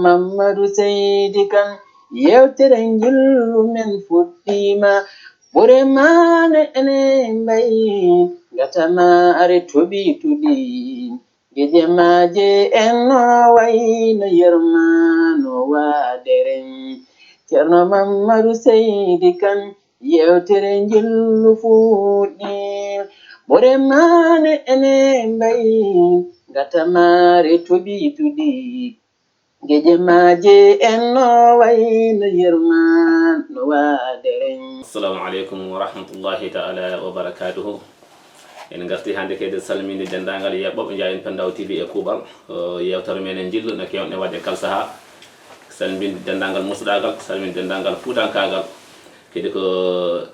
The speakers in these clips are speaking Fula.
Mamadou Seydi Kane yewtere njillu men fuɗɗima ɓure mane ene mbayi gatanaare toɓi tuɗi gije maje en no wayno yermano waaderen Ceerno Mamadou Seydi Kane yewtere njillu fuɗɗi ɓure mane ene mbayi gatanaare toɓi tuɗi gije maje en no wayno yermano waaderen. Assalamu alaikum wa rahmatullahi ta'ala wa barakatuhu. En garti hande kede salminde dendagal yebboɓe jaayen Pendaw TV e kuuɓal yewtere men jillu no kewne wadde kala saaha salminde dendagal musɗagal salminde dendagal fuutankagal kedi ko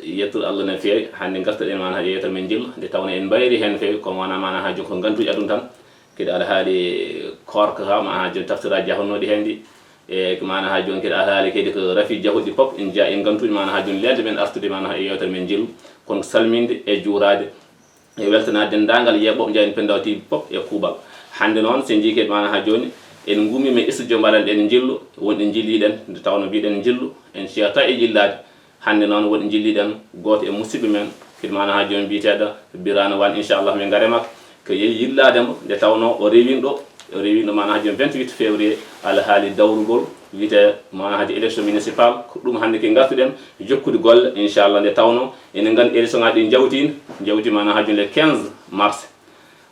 yettude Allah no feewi hande gartoɗen mana ha yewtere men jillu nde tawno en mbayri hen feewi ko wona mana ha joni ko ganduji aduna tan kedi ala haali korka ha ma ha joni taftiraji jahonnoɗi hen ɗi e mana ha joni kedi ala haali kedi ko rafi jahuɗi pop en jaa en gantuji mana ha joni lelde men artude mana ha e yewtere men jillu kono salminde e juurade e weltanade dendagal yebɓoɓe jaayen Pendaw TV pop e kuuɓal hande noon sen jii kedi mana ha joni en gummima e studio mbaɗan ɗen jillu wonɗe jilliɗen nde tawno mbiɗen jillu en ceerta e jillade hande noon wonɗe jilliɗen goto e musidɓe men kedi mana ha joni mbiteɗo Birane Wane inchallah min gaare makko ko yeehi yillademo nde tawno o rewino mana ha joni 28 février ala haali dawrugol wiyete mana haji élection municipal ko ɗum hande ke gartuɗen jokkude golle inchallah nde tawno enen gandi élection ngaji ɗi jawti mana ha joni le 15 mars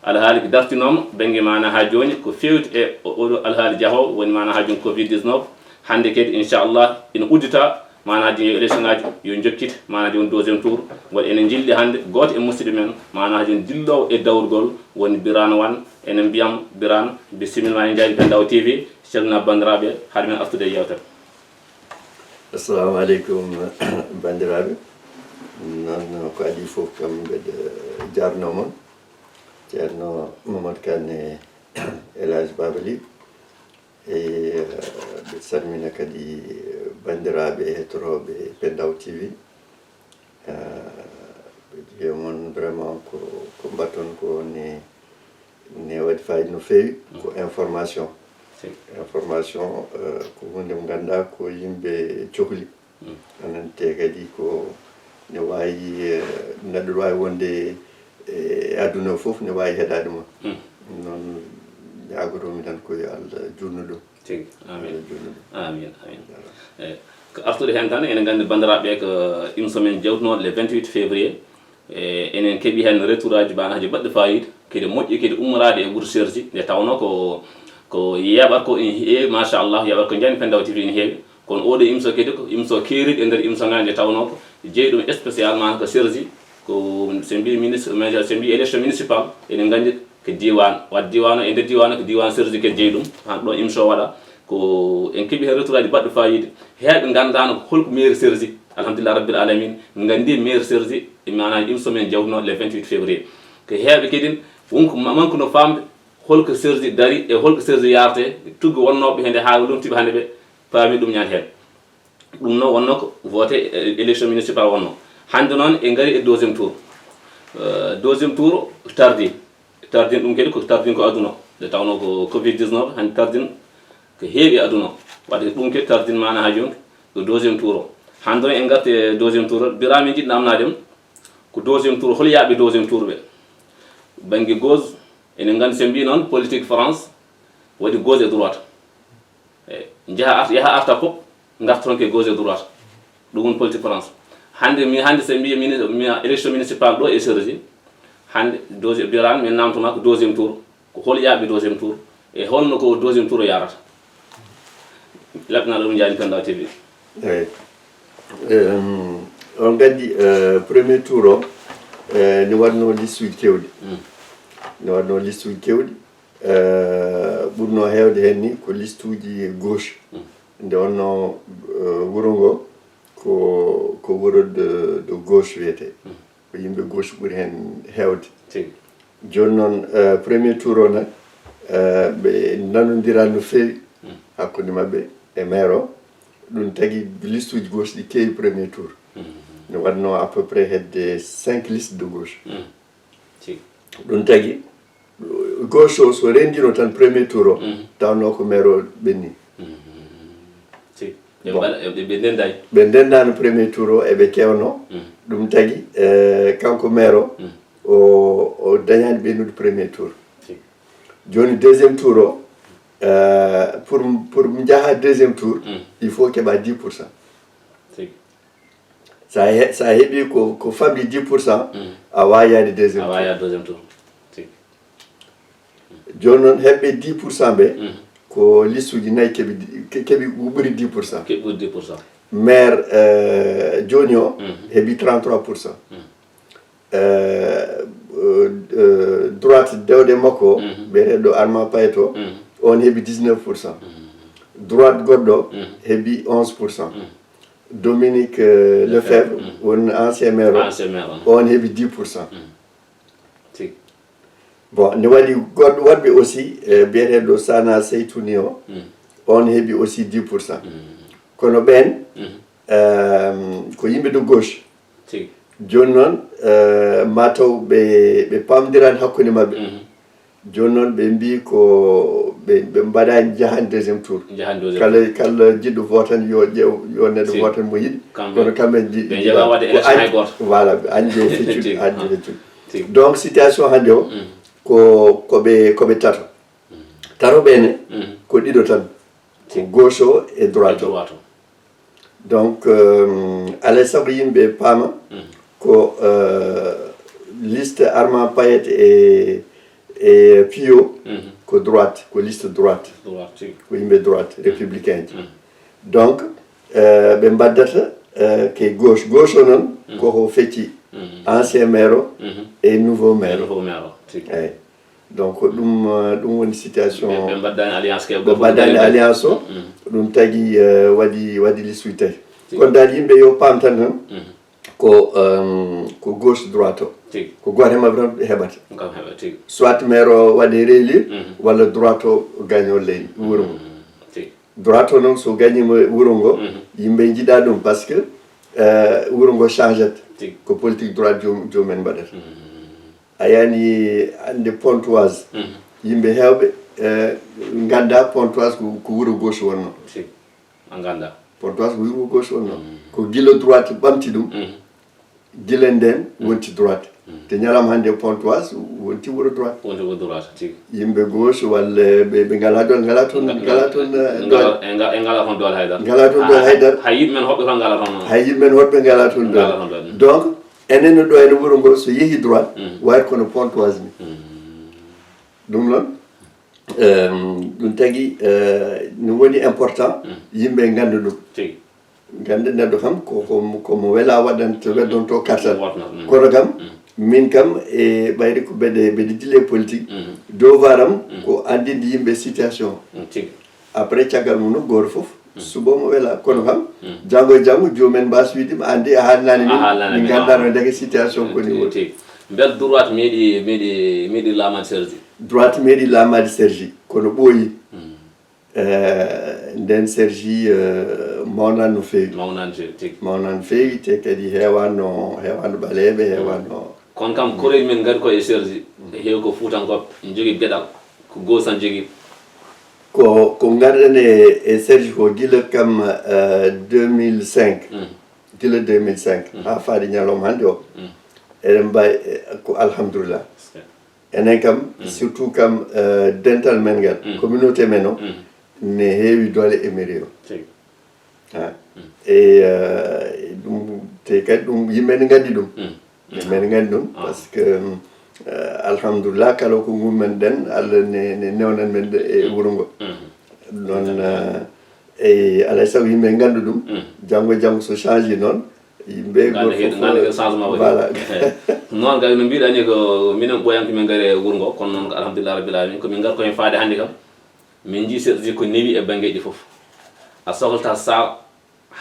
ala haali ko dartinoma banggue mana ha joni ko fewti e oɗo ala haali jaahowo woni mana ha joni covid 19 hande kadi inchallah ina uddita mana haji élection ngaji yo jokkite mana joni deuxiéme tour waɗi enen jilli hande goto e musidɓe men mana ha joni dillowo e dawrugol woni Birane Wane enen mbiyam Birane bisimilla e jaayen Pendaw TV celna bandiraɓe haade men artude e yewtere. Assalamu aleykum bandiraɓe noon ko adi fof kam mbeɗa jarno moon ceerno Mamadou Kane El Hadj Baba Ly e ɓe salmina kadi bandiraɓe hettoroɓe Pendaw TV ɓe jiya moon vraiment ko mbatton ko ne waɗi fayida no fewi ko information ko hunde mo ganduɗa ko yimɓe cohli anan te kadi ko ne wawi neɗɗo wawi wonde e aduna o foof ne wawi heɗade mo noon jagotomi tan koye Allah jurno ɗum tigi amin amin ko artude hen tan enen gandi bandiraɓe ko émission men jawtunoɗo le 28 février enen keeɓi hen retour aji banaji baɗɗo fayida kedi moƴƴi kedi ummorade e wuuro serji nde tawno ko yeɓat ko en heewi machallah yeɓat ko jani Pendaw TV ne heewi kono oɗo émission kedi ko émission keeriɗo e nder émission ngaji nde tawno ko jeeyi ɗum spécialement ko serji ko so mbi ministre so mbi élection municipal enen gandi ko diwan wadde diwan e nder diwan ko diwan serji kedi jeeyi ɗum han ɗo émission waɗa ko en keeɓi hen retour aji baɗɗo fayida heeɓe gandano holko maire serji alhamdulillah rabbil alamin gandi maire serji mana émission men jawtunoɗo le 28 février ko heeɓe kedin wonko manque no famde holko serji dari e holko serji yarte tuggo wonnoɓe hende ha lomtiɓe hande ɓe paami ɗum ñaati hen ɗum noon wonno ko voté élection municipal wonno hande noon e gaari e deuxiéme tour tardin ɗum kadi ko tardin ko aduna nde tawno ko covid 19 hande tardin ko heewi aduna wadde ɗum kadi tardin mana ha joni ko deuxiéme tour o hande noon en garti e deuxiéme tour Birame jiɗɗo namnadem ko deuxiéme tour hol yaaɓe deuxiéme tour ɓe banggue gauche enen gandi sen mbi noon politique France waɗi gauche et droite yaha arta fof gartoton ke gauche et droite ɗum woni politique France hande sen mbi élection municipal ɗo e sergi hande Birane min namtoma ko deuxiéme tour ko hol yaaɓe deuxiéme tour e holno ko deuxiéme tour o yarata laɓinaɗo ɗum jani Pendaw TV. On gandi premier tour o ne waɗno liste uji kewɗi ɓurno hewde hen ni ko liste uji gauche nde wonno wuuro ngo ko wuuro de gauche wiyete ko yimɓe gauche ɓuuri hen hewde joni noon premier tour o nak ɓe nanodira no fewi hakkude mabɓe e maire o ɗum tagui liste uji gauche ɗi keewi premier tour ne waɗno à peu près hedde 5 listes de gauche ɗum tagui gauche o so rendino tan premier tour o tawno ko maire o ɓenni ɓe ndendayi ɓe ndendano premier tour o eɓe kewno ɗum tagui kanko maire o dañani ɓennude premier tour joni deuxiéme tour o pour jaaha deuxiéme tour il faut keɓa 10%. sa heeɓi ko famɗi 10%, a wawi yaade deuxiéme tour. joni noon heɓɓe 10% ɓe ko liste uji nayyi keeɓi ɓuuri 10%. maire joni o heeɓi 33%. droite dewɗe makko o ɓeeteɗo Armand Payet o on heeɓi 19%. droite goɗɗo heeɓi 11%. Dominique Lefebvre won ancien maire on heeɓi 10%. bon ne waɗi goɗɗo waɗɓe aussi biyeteɗo Sana Seytouni o on heeɓi aussi 10%. kono ɓen ko yimɓe de gauche. joni noon mataw ɓe pamdirani hakkude mabɓe. joni noon ɓe mbi ko ɓe mbaɗani jahani deuxiéme tour. kala jiɗɗo votan yo ƴeew yo neɗɗo votan mo yiɗi kono kamɓe jiɗi voilà andi o feccude donc situation hannde o koɓe taroɓene ko ɗiɗo tan ko gauche o e droite o. donc alay saago yimɓe paama ko liste Armand Payet e Pio ko droite ko liste droite ko yimɓe droite républicain ji. donc ɓe mbaddata ke gauche o noon koko fecci ancien maire o et nouveau maire eyyi donc ɗum woni situation ɓe mbaddani alliance o ɗum tagui waɗi liste uji tawi kono dal yimɓe yo paam tan tan ko gauche droite o ko goto e mabɓe tan heɓata soit maire o waɗe réélire walla droite o gagne leydi wuuro ngo. droite o noon so gagnima wuuro ngo yimɓe jiiɗa ɗum par ce que wuuro ngo changet ko politique droite jomumen mbaɗata. a yani ande Pontoise yimɓe hewɓe ganda Pontoise ko wuuro gauche wonno. Pontoise ko wuuro gauche wonno ko guila droite ɓamti ɗum guila nden wonti droite te ñalawma hannde Pontoise wonti wuuro droite. yimɓe gauche walla ɓe ngala ɗon ngala toon doole haydara hay yimɓe men hoɓɓe ngala toon doole. donc enen ɗo ene wuuro ngo so yeehi droite wayata kono Pontoise ni. ɗum noon ɗum tagui no woni important yimɓe ganda ɗum ganda neɗɗo kam komo wela waɗanta weddonto kartal kono kam min kam e ɓayri ko mbeɗe dille politique devoir am ko andinde yimɓe situation après caggal mum no goto foof suba mo wela kono kam janggo e janggo jomumen mbasa widima andi a haalnani min gandano ndeke situation koni woni. bel droite meeɗi lamade Sergi. droite meeɗi lamade Sergi kono ɓooyi nden Sergi mawnani no feewi mawnani no feewi te kadi hewano ɓaleɓe hewano. kono kam koreji men gari ko e Sergi heewi ko Fuutankoɓe jogui gueɗal ko gauche tan jogui. ko garɗen e Sergi ko guila kam 2005 guila 2005 ha faade ñalawma hannde o eɗen mbawi ko alhamdulillah enen kam surtout kam dental men ngal communauté men o ne heewi doole e mairie o e ɗum te kadi ɗum yimɓe ne gandi ɗum par ce que alhamdulillah kala ko gummen ɗen Allah ne newnan men e wuuro ngo noon e alay saago yimɓe ganda ɗum janggo e janggo so change noon yimɓe voilà noon kadi no mbiɗani ko minen ɓoyanko min gaari e wuuro ngo kono noon ko alhamdulillah rabbil alamin komin gar koyen faade hannde kam min jii Sergi ko newi e banggueji foof a sohlata sal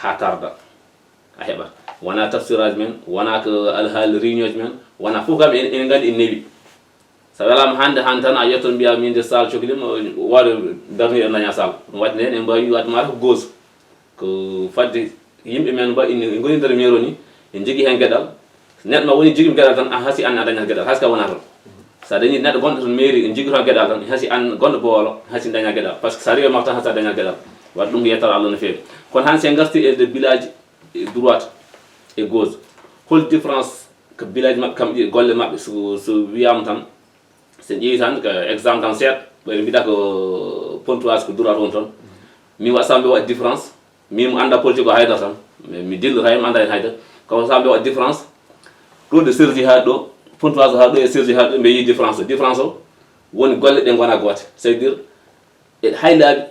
ha tarda a heɓat wona tafsiraji men wona ko alhaali réunion ji men wona fof kam ene gandi en newi so welama hande tan a yetton mbiya min de sal cohlima waɗo darni en daña sal ɗum wadde nden en mbawi wadde mata ko gauche ko fadde yimɓe men mba ene goni nder maire o ni en jogui hen gueɗal neɗɗo ma woni jogui gueɗal tan hasi an a dañata gueɗal hayso ka wona toon sa dañi neɗɗo gonɗo toon mairie en jogui toon gueɗal tan hasi an gonɗo Bowolo hasi daña gueɗal par ce que sa rewi makko tan hasa daña gueɗal waɗa ɗum yettare Allah no feewi kono han sen garti e de village droite et gauche hol différence ko village maɓɓe kam ɗi golle maɓɓe so wiyama tan sen ƴeewi tan ko exemple tan seeɗa ɓayde mbiɗa ko Pontoise ko droite on toon min waɗa sambe waɗi différence min mo anda politique o haydara tan mi dillata hen mi anda hen haydara kono sambe waɗi différence ɗo de sergi ha ɗo Pontoise ha ɗo e sergi ha ɗo mbe yi différence o woni golle ɗe gona goote ça veut dire e hay laaɓi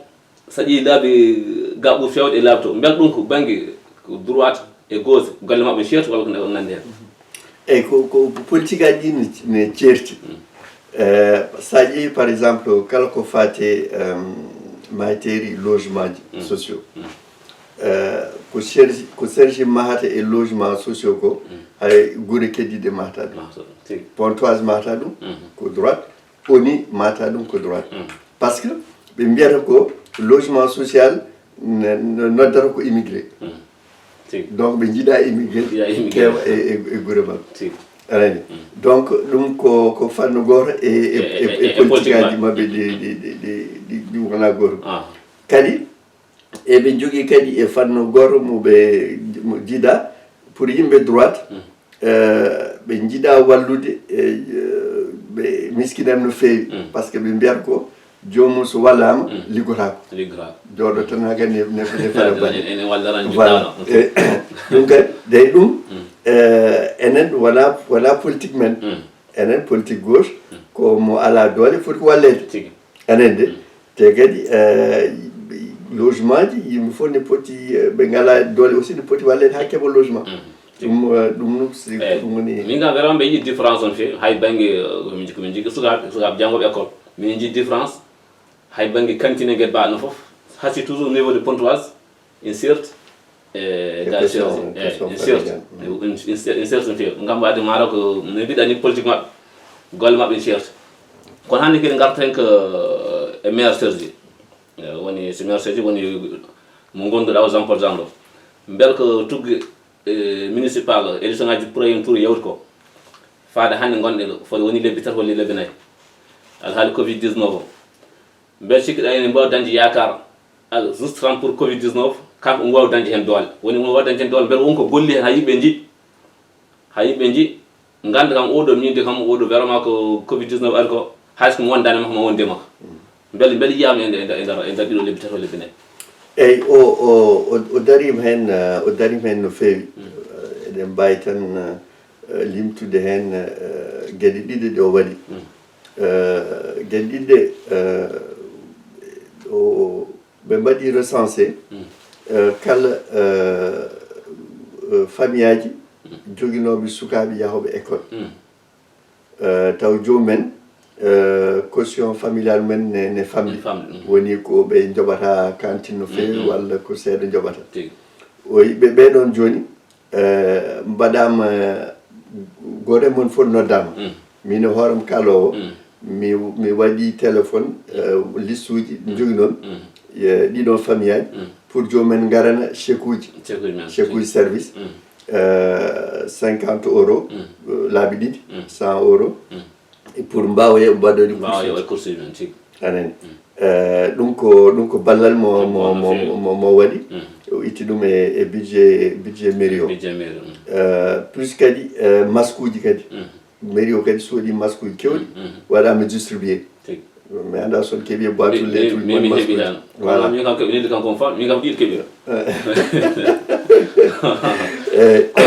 so ƴeewi laaɓi ga ɓuuri fewde e laaɓi to beele ɗum ko banggue ko droite et gauche golle maɓɓe ceerti walla ko nandi hen eyyi ko politique aji ɗi ne ceerti sa ƴeewi par exemple kala ko fate materi logement ji sociaux ko sergi mahata e logement sociaux ko hay guure keddiɗe mahata ɗum Pontoise mahata ɗum ko droite ONI mahata ɗum ko droite par ce que ɓe mbiyata ko logement social noddata ko immigré donc ɓe jiiɗa immigré kewa e guure mabɓe aɗani donc ɗum ko fanno goto e politique aji mabɓe ɗi wona goto kadi eɓe jogui kadi e fanno goto moɓe jiiɗa pour yimɓe droite ɓe jiiɗa wallude ɓe miskinam no feewi par ce que ɓe mbiyata ko jomum so wallama liggotako jooɗo tan ha kadi ne fara voilà ɗum kadi dey ɗum enen wona politique men enen politique gauche ko mo ala doole foti wallede enen de te kadi logement ji yimɓe fof ne poti ɓe ngala doole aussi ne poti wallede ha keeɓa logement ɗum woni min kam vraiment ɓe yiɗi différence on feewi hay banggue komin jigui sukaɓe janggoɓe école min jiiɗi différence hay banggue cantine gueɗe mbaɗno foof hasi toujours au niveau de Pontoise une certe une certe no feewi gam wadde mataw ko no mbiɗa ni politique maɓɓe golle maɓɓe ne certe kono hannde kadi garta hen ko e maire sergi woni so maire sergi woni mo gonduɗa o Jean Paul Jean ɗo beele ko tuggue municipal élection ngaji premier tour yawti ko faade hannde gonɗe ɗo fode woni lebbi tati walla lebbi nayyi alhaali covid 19 o beele cikkiɗa ene mbawi dañde yakar juste tan pour covid 19 kanko omo wawi dañde hen doole woni omo wawi dañde hen doole beele wonko golli hen ha yimɓe jii ganda kam oɗo minde kam oɗo vraiment ko covid 19 ari ko hayso komo wondani makko ma wonde makko beele yiyama e nder ɗiɗo lebbi tati o lebbi nayyi eyyi o darima hen no feewi eɗen mbawi tan limtude hen gueɗe ɗiɗi ɗe o waɗi gueɗe ɗiɗɗe ɓe mbaɗi recensé kala famille aji joguinoɓe sukaɓe yahoɓe école taw jomumen caution familial men ne famɗi woni ko ɓe joɓata cantine no feewi walla ko seeɗa joɓata oyi ɓeɗon joni mbaɗama goto e mon fof noddama min e hoorem kalowo mi waɗi téléphone liste uji joguinomi ɗiɗon famille aji pour jomumen garana chèque uji service 50 € laabi ɗiɗi 100 € pour mbawa mbaɗoɗi course anani ɗum ko ballal mo waɗi o itti ɗum e budget mairie o plus kadi masque uji kadi mairie o kadi soodi masque uji kewɗi waɗama distribué mi anda son keeɓi e boitul lettuji min heeɓi tan voilà min kam keɓi kanko fam min kam ɗiɗi keeɓira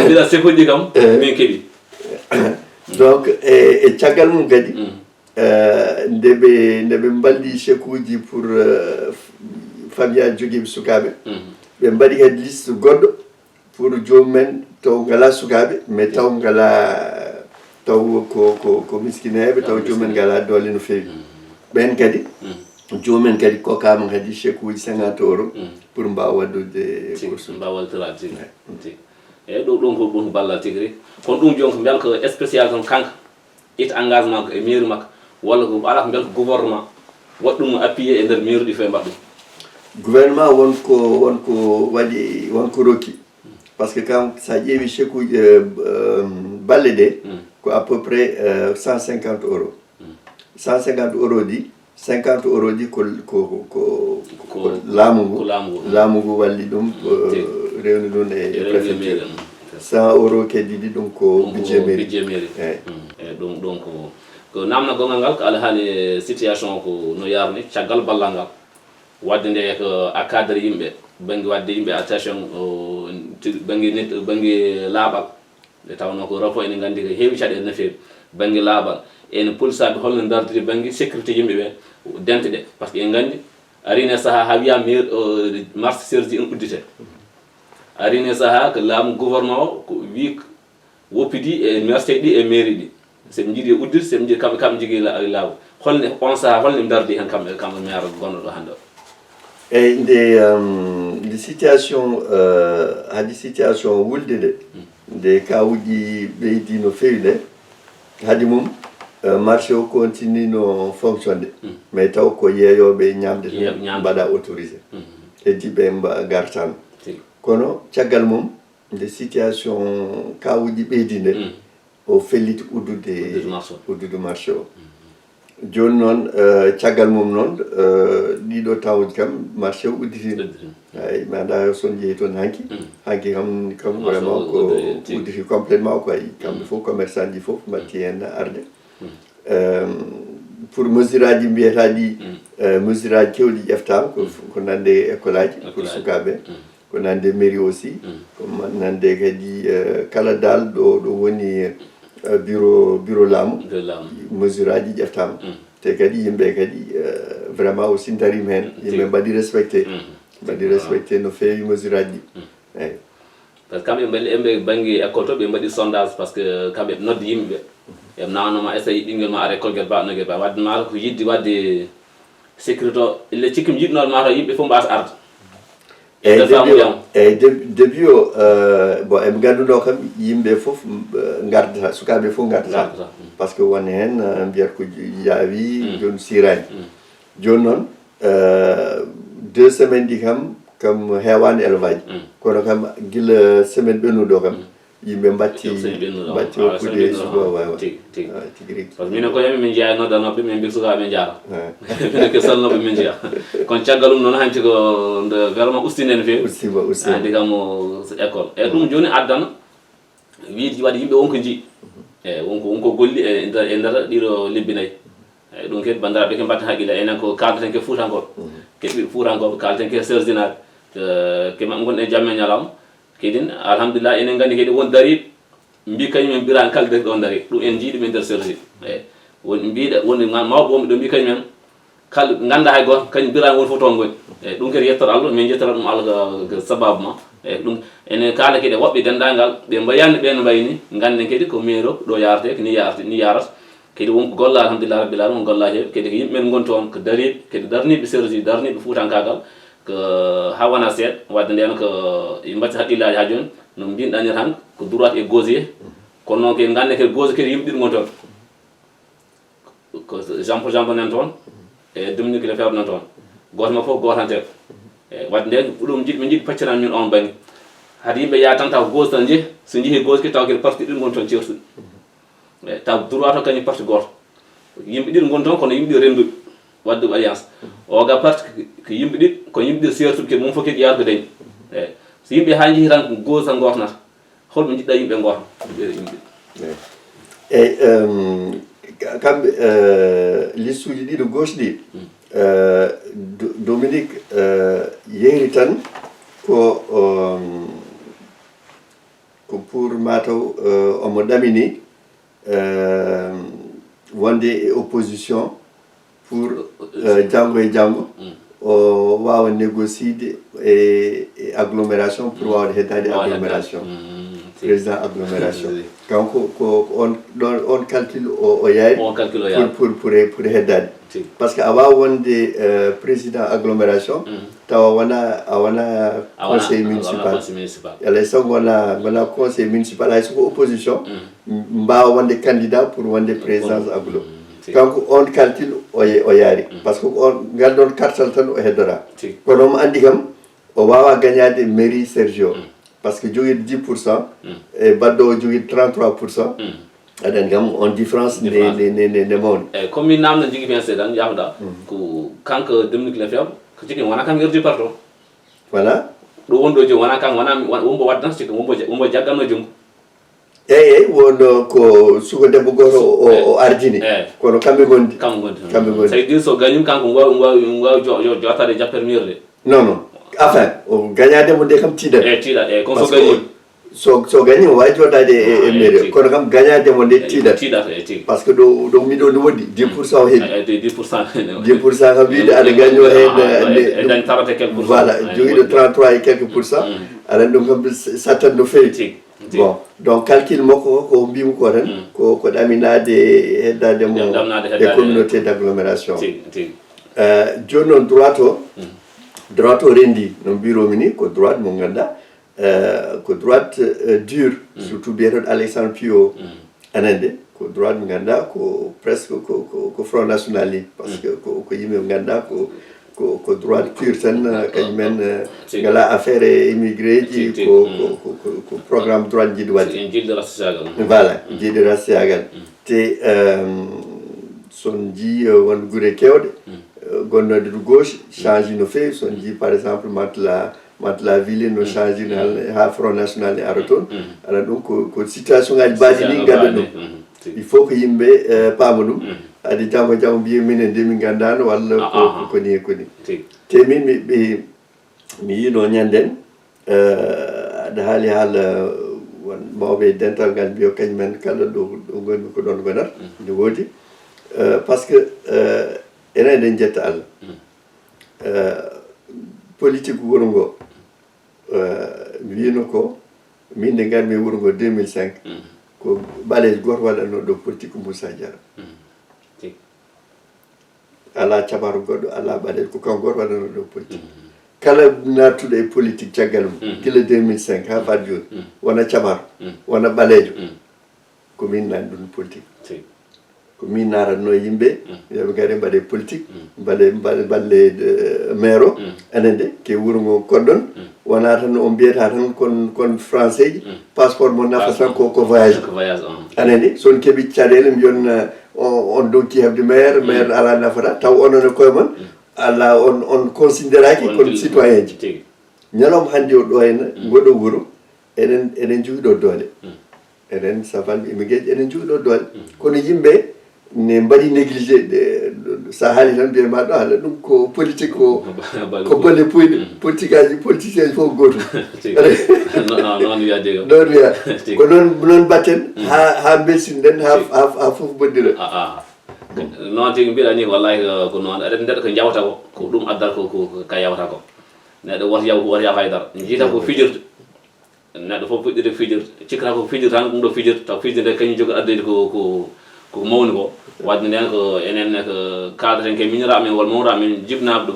mbiɗa sekoji kam min keeɓi donc e caggal mum kadi ndeɓe mballi chèque uji pour famille aji joguiɓe sukaɓe ɓe mbaɗi kadi liste goɗɗo pour jomumen taw ngala sukaɓe mais taw ngala taw ko miskineɓe taw jomumen ngala doole no feewi ɓen kadi jomumen kadi kokama kadi chèque uji 50 € pour mbawa waddude course mbawa waltirade tigi eyyi ɗum ko ɗum ballal tigi ri kono ɗum joni ko mbiyata ko spécial tan kanko it engagement ko e mairie makko walla ko ala ko mbiyata ko gouvernement waɗa ɗum appuyé e nder mairie ɗi fe mbaɗa ɗum gouvernement wonko waɗi wonko rokki par ce que kam sa ƴeewi chèque uji balle ɗe ko à peu près 150 €. 150 € ɗi 50 € ɗi ko laamu ngu walli ɗum rewni ɗum e préfecture 100 € keddi ɗi ɗum ko budget mairie eyyi ɗum ko namna gongal ngal ko alhaali situation ko no yarni caggal ballal ngal wadde nde ko a cadre yimɓe banggue wadde yimɓe attention banggue laaɓal nde tawno ko rapport ene gandi ko heewi caɗele no feewi banggue laaɓal ene polisaɓe holno dardiri banggue sécurité yimɓe ɓe dente ɗe par ce que en gandi arine saaha ha wiya marche sergi en uddite arine saaha ko laamu gouvernement o ko wi woppidi e université ɗi e mairie ɗi seɓe jiiɗi uddirde seɓe jiiɗi kamɓe jogui laamu holne on saaha holne dardi hen kamɓe maire gonɗo ɗo hande o eyyi nde situation haadi situation wulde nde nde kawuji ɓeydi no fewi nde haadi mum marché o continue no fonctionne mais taw ko yeeyoɓe ñamde tan mbaɗa autorisé heddiɓe gartano kono caggal mum nde situation kawuji ɓeydi nde o felliti uddude marché o joni noon caggal mum noon ɗiɗo tawuji kam marché o udditino ay maɗa son jeeyi toon hanki kam vraiment ko udditi complètement ko ayi kamɓe fof commerçant ji fof mbatti hen arde pour mesure aji mbiyataɗi mesure aji kewɗi ƴeftama ko nande école aji pour sukaɓe ko nande mairie aussi ko nande kadi kala dal ɗo woni bureau laamu mesure aji ƴeftama te kadi yimɓe kadi vraiment aussi darima hen yimɓe mbaɗi respecté no fewi mesure aji ɗi eyyi par ce que kamɓe eɓe banggue école to ɓe mbaɗi sondage par ce que kamɓe nodde yimɓeɓe eɓe nawanoma essaye ɓinguel ma ara école guel baɗo guel ba wadde mata ko yidde wadde sécurité o elle cikkimi jiɗnoɗo mata yimɓe fof mbasa arde eyyi début o bon eɓe ganduɗo kam yimɓe fof gardata sukaɓe fof gardata par ce que won hen mbiyata ko yaawi joni sirani joni noon 2 semaines ɗi kam hewani élevage kono kam guila semaine ɓennuɗo kam yimɓe batti hokkude suba tigui rigui par ce que minen ko yami min jeeya noddanoɓe min mbi sukaɓe jaara minen ke salnoɓe min jeeya kono caggal ɗum noon hanti ko nde vraiment ustine no fewi andi kam école eyyi ɗum joni addana wiide waɗi yimɓe wonko jii eyyi wonko golli e nder ɗiɗo lebbi nayyi eyyi ɗum kadi bandiraɓe ke mbatta haqqille enen ko kaldaten ke fuutankoɓe ke ɓiɓe fuutankoɓe kaldaten ke serdinaɓe ke maɓe gonɗen e jamme ñalawma kedin alhamdulillah enen gandi kadi won dariɓe mbi kañumen mbirani kala dari ɗon dari ɗum en jiiɗum e nder sergi eyyi woni mbiɗa woni mawɓe wonɓe ɗo mbi kañumen kala ganda hay goto kañum mbirani woni fof toon goni eyyi ɗum kadi yettere Allah min jettata ɗum Allah ko sababu ma eyyi ɗum ene kaala kadi woɓɓe dendagal ɓe mbayani ɓe no mbayni ganden kadi ko mairie o ɗo yarate ko ni yarata kadi wonko golla alhamdulillah rabbil alamin won golla heeɓe kadi ko yimɓe men goni toon ko dariɓe kadi darniɓe sergi darniɓe fuutankagal ko ha wona seeɗa wadde nden ko mbatti haqqillaji ha joni no mbinoɗani tan ko droit et gauche kono noon kadi ganden kadi gauche kadi yimɓe ɗiɗi goni toon ko Jean Paul Jambo nan toon e Dominique Lefebvre nan toon goto ma fof goto hanteɗo eyyi wadde nden ɗum jiɗi min jiɗi paccinan min on banggue haade yimɓe yaa tan taw ko gauche tan jeeyi so jeehi gauche kadi taw kadi parti ɗiɗi goni toon certuɗi eyyi taw droit to kañum parti goto yimɓe ɗiɗi goni toon kono yimɓe ɗi renduɓe wadde ɗum alliance oga parti ko yimɓe ɗiɗi ko yimɓe ɗi sertude kadi mum fof kadi yarude dañi eyyi so yimɓe ha jeehi tan gauche tan gotanata holɓe jiɗɗa yimɓe goto yimɓe eyyi kamɓe liste uji ɗiɗo gauche ɗi Dominique yeeri tan ko pour mataw omo ɗamini wonde e opposition pour janggo e janggo o wawa négociide e agglomération pour wawde heddade agglomération président agglomération kanko ko on calcul o yaari pour heddade par ce que a wawa wonde président agglomération tawa a wona conseil municipal alay sago wona conseil municipal hay soko opposition mbawa wonde candidat pour wonde présidence agglo kanko on calcul o yaari par ce que on ngal ɗon kartal tan o heddora kono omo andi kam o wawa gagnade mairie Sergio par ce que joguiɗo 10% e badɗo o joguiɗo 33%. aɗen kam on différence ne mawni eyyi comme min namno jigui bien seeɗan yawɗa ko kanko Dominique Lefebvre ko jigui wona kam yerdi parto voilà ɗo wonɗo joni wona kam wona wombo waddan siko wombo jagganno junggo eyyi wonno ko suko debbo goto o ardini kono kamɓe gondi kamɓe gondi c'est dire so gagnum kanko wawi jottade jappere mirde non enfin o gagnademo nde kam tiiɗat tiiɗat kono so gagnima so gagni o wawi joɗade e mairie kono kam gagnademo nde tiiɗat par ce que ɗo miɗo no woɗɗi 10% o heeɓi 10% kam wiide aɗa gagno hen tarate quelque voilà joguiɗo 33 et quelques pourcent aɗani ɗum kam sattat no fewi bon donc calcul makko ko mbimi ko tan ko ɗaminade heddademo e communauté d' agglomération joni noon droit o rendi no mbiromi ni ko droit mo ganduɗa ko droit dur surtout biyeteɗo Alexandre Pio anande ko droit mo ganduɗa ko presque ko front national ni par ce que ko yimɓe mo ganduɗa ko droit pur tan kañumen ngala affaire e immigré ji ko programme droit jiiɗi wadde voilà jiiɗi rastiyagal te son ji won guure kewɗe gonnode de gauche change no fewi son ji par exemple Matla ville no change ha front national ne ara toon aɗa ɗum ko situation ngaji mbaɗi ni gadda ɗum il faut ko yimɓe paama ɗum adi jamma jamma mbiye minen de min gandano walla koni te min mi yino ñanden aɗa haali haala won mawɓe dental ngal mbiyo kañumen kala ɗo gonmi ko ɗon gonat ne woodi par ce que enen eɗen jetta Allah politique wuro ngo mi wino ko min nde garmi wuro ngo 2005 ko ɓalejo goto waɗanno ɗo politique ko Moussa Diarra ala cabaru goɗɗo ala ɓalejo ko kanko goto waɗanno ɗo politique kala nattuɗo e politique caggal mum gila 2005 ha fat joni wona cabaru wona ɓalejo ko min nani ɗum politique ko min naratno yimɓe yoɓe gari mbaɗe politique balle maire o enen de ke wuuro ngo koɗɗon wona tan on mbiyata tan kon français ji passeport mo nafa tan ko voyage anen de son keeɓi caɗele mbiyon on donki hebde maire ala nafata taw onon e koye mon ala on considéraki kon citoyen ji ñalawma hannde o ɗo henna goɗo wuuro eɗen jogiɗo doole eɗen safalɓe immigré eɗen jogiɗo doole kono yimɓe ne mbaɗi négligé sa haali tan mbiyema ɗo haala ɗum ko politique ko bolle puyɗe politicien ji fof goto noon wiya ko noon mbatten ha belsinɗen ha fof boddira noon tigi mbiɗa ni wallahi ko noon aɗa ndeɗa ko jawata ko ɗum addata ko ka yawata ko neɗɗo woto yaw haydara jiita ko fijirde neɗɗo fof puɗɗide fijirde cikkata ko fijirde tan ɗum ɗo fijirde taw fijirde kañum jogi addede ko mawni ko wadde nden ko enen ko kaadaten ke miniraɓe men walla mawraɓe men jibnaɓe ɗo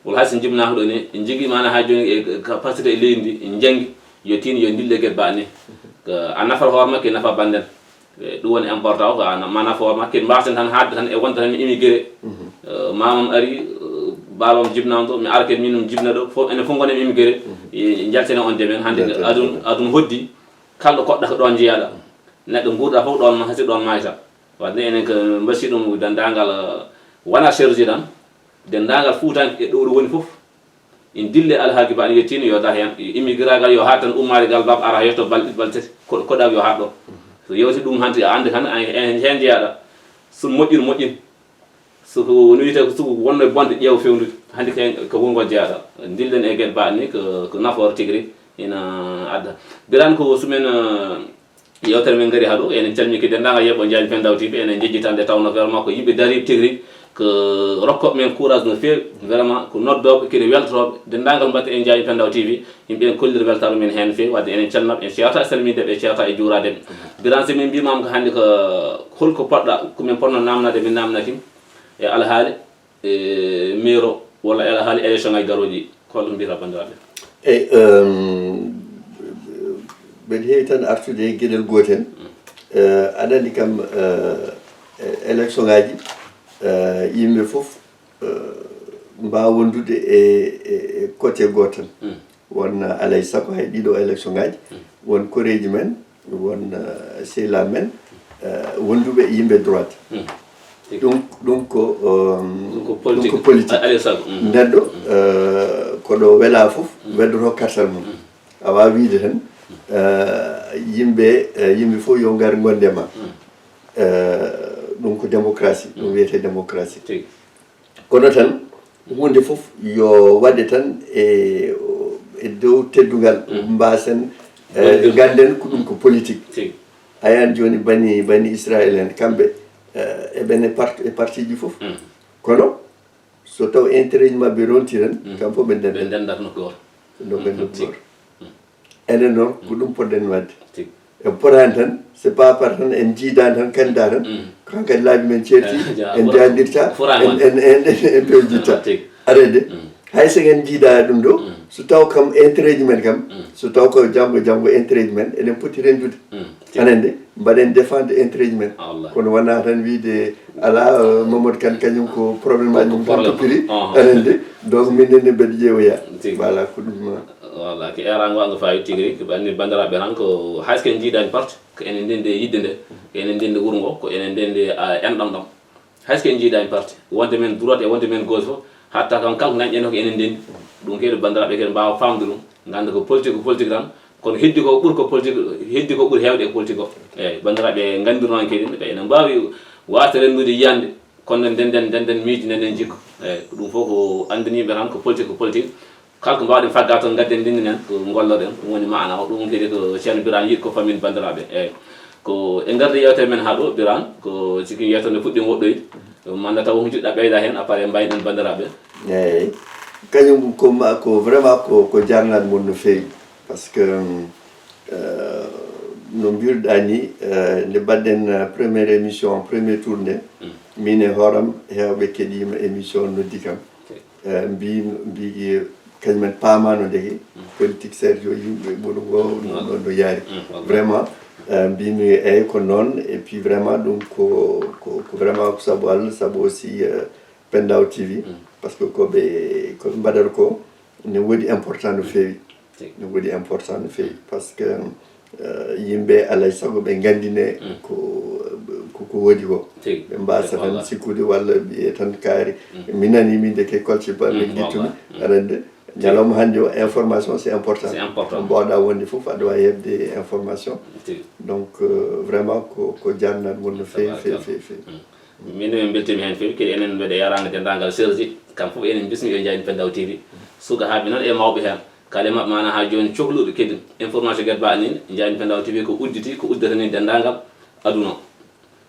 walla hayso jibnaka ɗo ni en jogui mana ha joni e capacité e leydi ndi en janggi yo tin yo dille gueɗe mbaɗe ni a nafat hoore makke nafa banden ɗum woni important ko ma nafa hoore makke mbasen tan hadde tan e wonde tan mi immigré mamam ari babam jibnama ɗo mi ara kadi min jibna ɗo fof enen fof gonen immigré jaltene on demen hande aduna hoddi kalɗo koɗɗa ko ɗon jeeyaɗa neɗɗo guurɗa fof ɗon hasi ɗon mayta wadde enen ko mbasi ɗum dendagal wona chargé tan dendagal fuutanke e ɗo ɗo woni fof en dille alhaji mbaɗa yettino yo da hen immigragal yo ha tan ummade gal bab ara yetto balɗe tati koɗa yo ha ɗo so yewti ɗum hande a andi tan hen jeeyaɗa so moƴƴin soko no wiyete ko suko wonno e bonde ƴeewa fewnude hande ko wongo jeeyaɗa dillen e gueɗe mbaɗe ni ko nafoore tigui ina adda biran ko sumen yewtere men gari haɗo enen calmini ki dendagal yeɓɓo Diagne Pendaw TV enen jejjitande tawno vraiment ko yimɓe dari tigui ko rokkoɓe men courage no fewi vraiment ko noddoɓe kene weltotoɓe dendagal mbatte en Diagne Pendaw TV yimɓe en kolliri weltare men hen fewi wadde enen calminaɓe en ceerta e salmideɓe e ceerta e juuradeɓe biran so min mbimama ko hannde ko holko poɗɗa komin ponno namnade min namnakim e alhaali e mairo walla e alhaali élection ngaji garoji holɗo mbiyata bandiraɓe eyyi mbeɗa heewi tan artude e gueɗel gotel aɗa andi kam élection ngaji yimɓe fof mbawa wondude e côté gotal won alay saago hay ɗiɗo élection ngaji won koreji men won sehla men wonduɓe e yimɓe droite ɗum ko politique neɗɗo koɗo wela fof weddoto kartal mum a wawi wiide tan yimɓe fof yo ngar gondema ɗum ko démocratie ɗum wiyete démocratie kono tan hunde fof yo waɗe tan e dow teddugal mbasen ganden ko ɗum ko politique ayani joni bani Israël en kamɓe eɓene parti ji fof kono so taw intérêt ji mabɓe ronti tan kam fof ɓe dendat nokku goto enen noon ko ɗum poɗɗen wadde en potani tan c'est pas par tan en jiidani tan candidat tan kankadi laabi men ceerti en jadirta en pewjitta arede hay so en jiida ɗum ɗo so taw kam intérêt ji men kam so taw ko janggo intérêt ji men enen poti rendude anande mbaɗen défendre intérêt ji men kono wona tan wiide ala Mamadou Kane kañum ko probléme aji mum tan toppiri anande donc minenne mbeɗa ƴeewoya voilà ko ɗum voilà ko erago wanga fawi tigui ko andi bandiraɓe tan ko hayso ken jiidani parte ko enen ndendi yidde nde ko enen ndendi wuuro ngo ko enen ndendi enɗam ɗam hayso ken jiidani parte wonde men droite e wonde men gauche fof hatta kam kala ko dañƴeno ko enen ndendi ɗum kede bandiraɓe kede mbawa famde ɗum ganda ko politique tan kono heddi ko ɓuuri ko politique heddi ko ɓuuri hewde e politique o eyyi bandiraɓe gandirnoon kedi ɓe ene mbawi wata rendude yiyande kono denden miiji denden jikko eyyi ko ɗum fof ko andaniɓe tan ko politique kala ko mbawɗen fagga toon gadden ndinɗinen ko golloɗen ɗum woni mana o ɗum kedi ko ceerno Birane yiiɗi ko famille bandiraɓe eyyi ko e garde yewtere men ha ɗo Birane ko sikki yewtere nde fuɗɗi woɗɗoyde manda taw ko jiɗɗa ɓeyda hen après mbayɗen bandiraɓe eyyi kañum ko vraiment ko jarnade mon no fewi par ce que no mbiruɗa ni nde mbaɗɗen première émission premier tour nde min e hooram hewɓe keeɗima émission noddi kam mbi kañumen paamano ndeke politique sérgio yimɓe ɓuuro ngo no yaari vraiment mbimi eyyi ko noon et puis vraiment ɗum ko vraiment ko saabu Allah saabu aussi Pendaw TV par ce que koɓe mbaɗata ko ne woodi important no fewi ne woodi important no fewi par ce que yimɓe alay saago ɓe gandine ko woodi ko ɓe mbasa tan sikkude walla ɓiye tan kaari mi nani min de ke kolce baɗe guittumi aɗande ñalawma hannde o information c'est important mbawɗa wonde fof aɗa wawi hebde information donc vraiment ko jarnade mon no fewi min min beltimi hen fewi kadi enen mbeɗa yaranga dendagal sergi kam fof enen bismi e jayni Pendaw TV suka haaɓe noon e mawɓe hen kala mabɓe mana ha joni cohluɗo kadi information gueɗe mbaɗe ni jayni Pendaw TV ko udditi ko uddatani dendagal aduna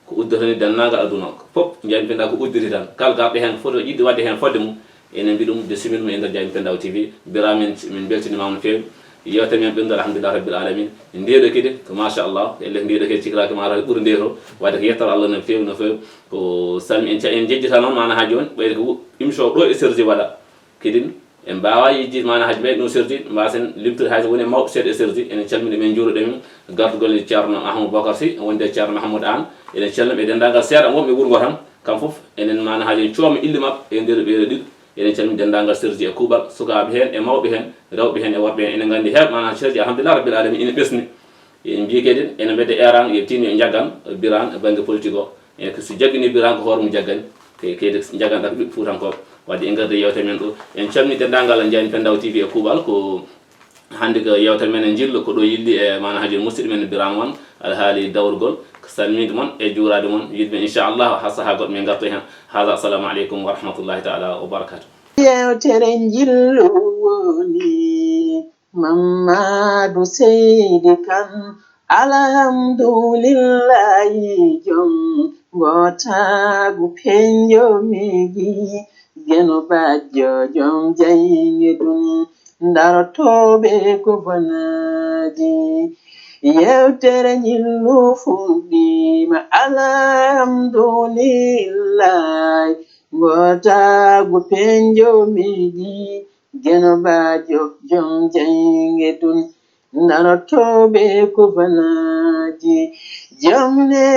ko uddatani dendagal aduna fof jayni Pendaw ko udditi tan kala garɗo hen fof yiɗi wadde hen fodde mum enen mbi ɗum de simil mum e nder jayni Pendaw TV Birame min beltinimama no fewi yewtere men ɓennuɗo alhamdulillah rabbil alamin ndeɗo kadi ko machallah elle ndeɗo kadi cikkiraki mata ɓuuri nde to wadde ko yettoro Allah no fewi ko salmi en jejjita noon mana ha joni ɓeyde ko émission ɗo e sergi waɗa kadi en mbawa yejjide mana haji ɓeyɗe no sergi mbasen limtude hayso woni mawɓe seeɗa e sergi enen calmini men juuroɗemen gardugol ceerno Ahmadou Bocar Sy wonde ceerno Mahamadou An enen calmini ɓe dendagal seeɗa wonɓe wuuro ngo tan kam foof enen mana haji cooma ille mabɓe e nder ɓeeɗo ɗiɗo enen calmini dendagal sergi e kuuɓal sukaɓe hen e mawɓe hen rewɓe hen e worɓe hen enen gandi heɓ mana sergi alhamdulillah rabbil alamin ina ɓesni en mbi kadi enen mbedde erang yo tinni e jaggan Birane e banggue politique o en so jaggini Birane ko hoore mum jaggani kedi jagganɗa ko ɓiɓɓe Fuutankoɓe wadde en garde yewtere men ɗo en calmini dendagal jayni Pendaw TV e kuuɓal ko hande ko yewtere men e jillo ko ɗo yilli e mana haji musidɗo men Birane won alhaali dawrugol ko salminde moon e juurade moon yidɓe inchallah ha saaha goɗɗo min garto hen haala assalamu aleykum wa rahmatullahi taala wa barakatuh yewtere jillu woni Mamadou Seydi Kane alhamdulillahi jom gotagu penjo migi geno bajjo jom jayge ɗum darotoɓe ko bonaji yewtere jillu fuɗɗima alhamdulillahi gotagu penjo migi geno bajjo jom jayge ɗum darotoɓe ko bonaji jom